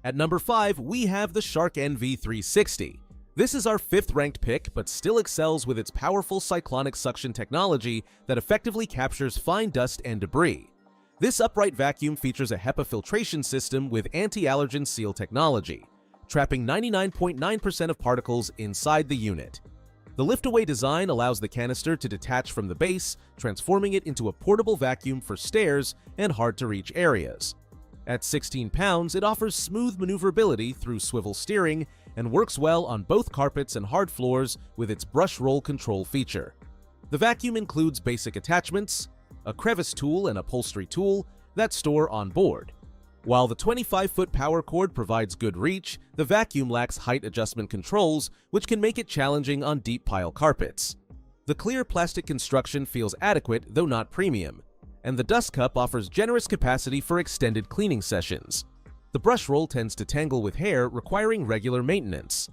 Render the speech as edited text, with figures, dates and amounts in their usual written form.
At number 5, we have the Shark NV360. This is our 5th ranked pick, but still excels with its powerful cyclonic suction technology that effectively captures fine dust and debris. This upright vacuum features a HEPA filtration system with anti-allergen seal technology, trapping 99.9% of particles inside the unit. The lift-away design allows the canister to detach from the base, transforming it into a portable vacuum for stairs and hard-to-reach areas. At 16 pounds, it offers smooth maneuverability through swivel steering and works well on both carpets and hard floors with its brush roll control feature. The vacuum includes basic attachments, a crevice tool and upholstery tool that store on board. While the 25-foot power cord provides good reach, the vacuum lacks height adjustment controls, which can make it challenging on deep pile carpets. The clear plastic construction feels adequate, though not premium, and the dust cup offers generous capacity for extended cleaning sessions. The brush roll tends to tangle with hair, requiring regular maintenance.